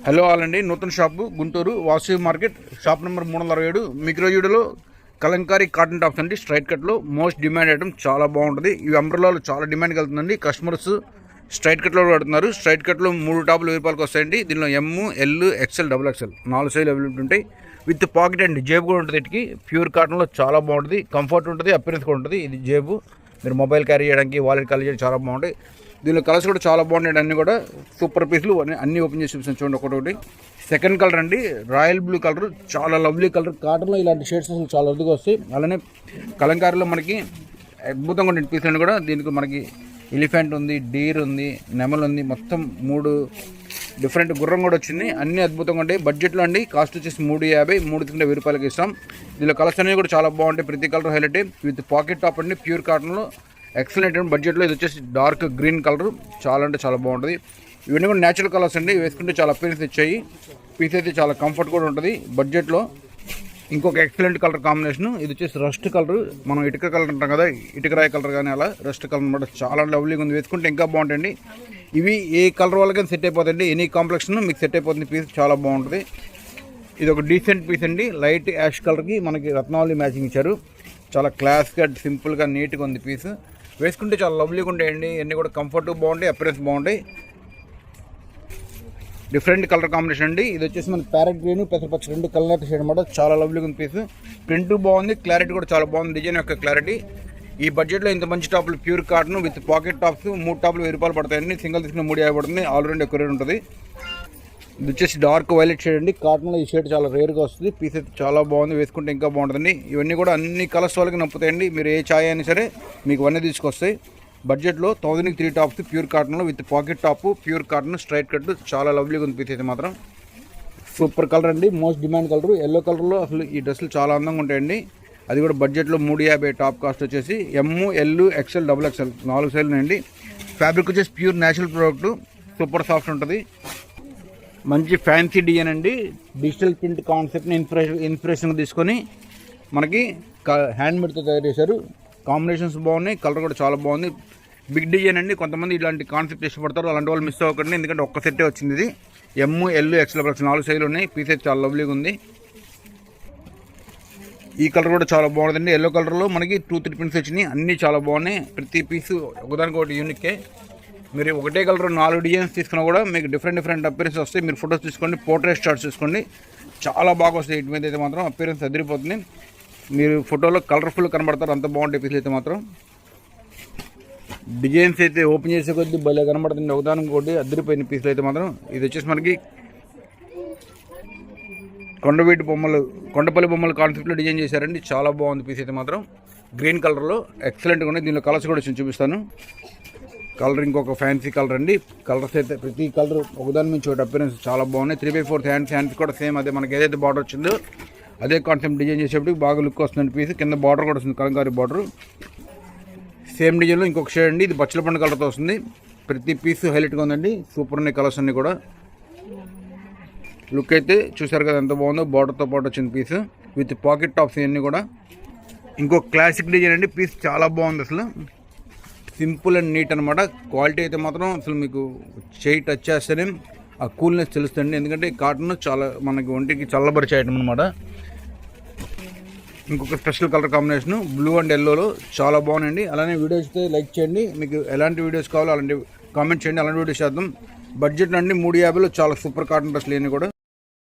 Hello all అండి, నూతన shop Guntur Vasavi market shop number 367. మీకు రోజు వీడియోలో కలంకారీ కాటన్ టాప్స్ అండి. స్ట్రైట్ కట్లో మోస్ట్ డిమాండ్ ఐటమ్, చాలా బాగుంటుంది. ఇవి అంబ్రెల్లాలో చాలా డిమాండ్కి వెళ్తుందండి. కస్టమర్స్ స్ట్రైట్ కట్లో పడుతున్నారు. స్ట్రైట్ కట్లో 3 టాపులు 1000 రూపాయలకి వస్తాయండి. దీనిలో ఎమ్, ఎల్, ఎక్స్ఎల్, XXL 4 సైజులు అవైలబుల్ ఉంటాయి. విత్ పాకెట్ అండి, జేబు కూడా ఉంటుంది. వీటికి ప్యూర్ కాటన్లో చాలా బాగుంటుంది, కంఫర్ట్ ఉంటుంది, అపిరెన్స్ కూడా ఉంటుంది. ఇది జేబు, మీరు మొబైల్ క్యారీ చేయడానికి, వాలెట్ క్యారీ చేయడానికి చాలా బాగుంటాయి. దీనిలో కలర్స్ కూడా చాలా బాగున్నాయి. అన్నీ కూడా సూపర్ పీసులు, అన్నీ ఓపెన్ చేసి చూపిస్తాను చూడండి. ఒకటి సెకండ్ కలర్ అండి, రాయల్ బ్లూ కలర్, చాలా లవ్లీ కలర్. కాటన్లో ఇలాంటి షేడ్స్ అసలు చాలా అరుదుగా వస్తాయి. అలానే కలంకారీలో మనకి అద్భుతంగా ఉండే పీసులు అన్నీ కూడా. దీనికి మనకి ఎలిఫెంట్ ఉంది, డీర్ ఉంది, నెమల్ ఉంది, మొత్తం 3 డిఫరెంట్ గుర్రం కూడా వచ్చింది. అన్నీ అద్భుతంగా ఉంటాయి. బడ్జెట్లో అండి, కాస్ట్ వచ్చేసి 350, 1000 రూపాయలకి ఇస్తాం. దీనిలో కలర్స్ అనేవి కూడా చాలా బాగుంటాయి. ప్రతి colour highlight with pocket top అండి, ప్యూర్ కాటన్లో ఎక్సలెంట్ బడ్జెట్లో. ఇది వచ్చేసి డార్క్ గ్రీన్ కలర్, చాలా అంటే చాలా బాగుంటుంది. ఇవన్నీ కూడా న్యాచురల్ కలర్స్ అండి, వేసుకుంటే చాలా అపీరెన్స్ ఇచ్చాయి. పీస్ అయితే చాలా కంఫర్ట్ కూడా ఉంటుంది బడ్జెట్లో. ఇంకొక ఎక్సలెంట్ కలర్ కాంబినేషన్, ఇది వచ్చేసి రస్ట్ కలర్. మనం ఇటుక కలర్ అంటాం కదా, ఇటుకరాయి కలర్ కానీ అలా రస్ట్ కలర్ అనమాట. చాలా లవ్లీగా ఉంది, వేసుకుంటే ఇంకా బాగుంటుంది. ఇవి ఏ కలర్ వాళ్ళకైనా సెట్ అయిపోతుంది. ఎనీ కాంప్లెక్షన్ మీకు సెట్ అయిపోతుంది. పీస్ చాలా బాగుంటుంది. ఇది ఒక డీసెంట్ పీస్ అండి. లైట్ యాష్ కలర్కి మనకి రత్నావళి మ్యాచింగ్ ఇచ్చారు. చాలా క్లాస్గా, సింపుల్గా, నీట్గా ఉంది పీస్. వేసుకుంటే చాలా లవ్లీగా ఉంటాయండి. అన్నీ కూడా కంఫర్ట్ బాగుంటాయి, అపిరెన్స్ బాగుంటాయి. డిఫరెంట్ కలర్ కాంబినేషన్ అండి. ఇది వచ్చేసి మన ప్యారెట్ గ్రీన్, పెసరపచ్చ 2 కలర్ షేడ్ అనమాట. చాలా లవ్లీగా ఉంది పీస్. ప్రింట్ బాగుంది, క్లారిటీ కూడా చాలా బాగుంది, డిజైన్ యొక్క క్లారిటీ. ఈ బడ్జెట్లో ఇంత మంచి టాపులు, pure cotton with pocket tops, 3 టాపులు 1000 రూపాయలు పడతాయండి. సింగిల్ తీసుకున్న 350 పడుతుంది. ఆల్ రౌండ్ ఎక్కువ రేట్ ఉంటుంది. ఇది వచ్చేసి డార్క్ వైలెట్ షేడ్ అండి. కాటన్లో ఈ షేడ్ చాలా రేర్గా వస్తుంది. పీస్ అయితే చాలా బాగుంది, వేసుకుంటే ఇంకా బాగుంటుంది. ఇవన్నీ కూడా అన్ని కలర్స్ వాళ్ళకి నప్పుతాయండి. మీరు ఏ ఛాయ్ అయినా సరే మీకు అన్నీ తీసుకొస్తాయి. బడ్జెట్లో 1000కి 3 టాప్స్ ప్యూర్ కాటన్లో with pocket top, pure cotton, straight cut, చాలా లవ్లీగా ఉంది పీస్ అయితే మాత్రం. సూపర్ కలర్ అండి, మోస్ట్ డిమాండ్ కలర్. ఎల్లో కలర్లో అసలు ఈ డ్రెస్సులు చాలా అందంగా ఉంటాయండి. అది కూడా బడ్జెట్లో 350. టాప్ కాస్ట్ వచ్చేసి ఎమ్, ఎల్, XXL, XXL 4 సైజులు అండి. ఫ్యాబ్రిక్ వచ్చేసి pure natural product, super soft ఉంటుంది. మంచి ఫ్యాన్సీ డిజైన్ అండి. డిజిటల్ ప్రింట్ కాన్సెప్ట్ని ఇన్స్పిరేషన్ తీసుకొని మనకి హ్యాండ్మేడ్తో తయారు చేశారు. కాంబినేషన్స్ బాగున్నాయి, కలర్ కూడా చాలా బాగుంది. బిగ్ డిజైన్ అండి. కొంతమంది ఇలాంటి కాన్సెప్ట్ ఇష్టపడతారు, అలాంటి వాళ్ళు మిస్ అవ్వకండి. ఎందుకంటే ఒక్క సెట్టే వచ్చింది. ఇది ఎమ్, ఎల్, XXL 4 సైజులు ఉన్నాయి. పీస్ అయితే చాలా లవ్లీగా ఉంది. ఈ కలర్ కూడా చాలా బాగుంటుందండి. ఎల్లో కలర్లో మనకి 2-3 ప్రింట్స్ వచ్చినాయి. అన్నీ చాలా బాగున్నాయి. ప్రతి పీసు ఒకదానికొకటి యూనిక్కే. మీరు ఒకటే కలర్ 4 డిజైన్స్ తీసుకున్నా కూడా మీకు డిఫరెంట్ అపిరెన్స్ వస్తాయి. మీరు ఫొటోస్ తీసుకోండి, పోర్ట్రేట్ షాట్స్ తీసుకోండి, చాలా బాగా వస్తాయి. వీటి మీద అయితే మాత్రం అపిరెన్స్ అదిరిపోతుంది. మీరు ఫోటోలో కలర్ఫుల్ కనబడతారు, అంత బాగుంటాయి పీసులు అయితే మాత్రం. డిజైన్స్ అయితే ఓపెన్ చేసే కొద్దీ భలే కనబడుతుంది. ఒకదానికి ఒకటి అదిరిపోయిన పీసులు అయితే మాత్రం. ఇది వచ్చేసి మనకి కొండపల్లి బొమ్మలు కాన్సెప్ట్లో డిజైన్ చేశారండి. చాలా బాగుంది పీస్ అయితే మాత్రం. గ్రీన్ కలర్లో ఎక్సలెంట్గా ఉన్నాయి. దీనిలో కలర్స్ కూడా చూపిస్తాను. కలర్ ఇంకొక ఫ్యాన్సీ కలర్ అండి. కలర్స్ అయితే ప్రతి కలర్ ఒకదాని నుంచి ఒకటి అపిరెన్స్ చాలా బాగున్నాయి. 3/4 హ్యాండ్స్ కూడా సేమ్ అదే మనకి ఏదైతే బార్డర్ వచ్చిందో అదే కాన్సెప్ట్ డిజైన్ చేసేప్పుడు బాగా లుక్ వస్తుంది పీస్. కింద బార్డర్ కూడా వస్తుంది, కలంకారీ బార్డర్. సేమ్ డిజైన్లో ఇంకొక షేడ్ అండి. ఇది బచ్చల పండు కలర్తో వస్తుంది. ప్రతి పీస్ హైలైట్గా ఉందండి. సూపర్ ఉన్నాయి కలర్స్ అన్నీ కూడా. లుక్ అయితే చూసారు కదా ఎంత బాగుందో. బార్డర్తో పాటు వచ్చింది పీస్ విత్ పాకెట్ టాప్స్ ఇవన్నీ కూడా. ఇంకొక క్లాసిక్ డిజైన్ అండి. పీస్ చాలా బాగుంది, అసలు సింపుల్ అండ్ నీట్ అనమాట. క్వాలిటీ అయితే మాత్రం అసలు మీకు చేయి టచ్ చేస్తేనే ఆ కూల్నెస్ తెలుస్తుంది. ఎందుకంటే కాటన్ చాలా మనకి ఒంటికి చల్లబరిచే ఐటమ్ అనమాట. ఇంకొక special colour combination blue and ఎల్లోలో చాలా బాగుందండి. అలానే వీడియోస్ అయితే లైక్ చేయండి. మీకు ఎలాంటి వీడియోస్ కావాలో అలాంటి కామెంట్ చేయండి, అలాంటి వీడియోస్ చేద్దాం. బడ్జెట్ అండి 350లో చాలా సూపర్ కాటన్ డ్రెస్లు ఇవన్నీ కూడా.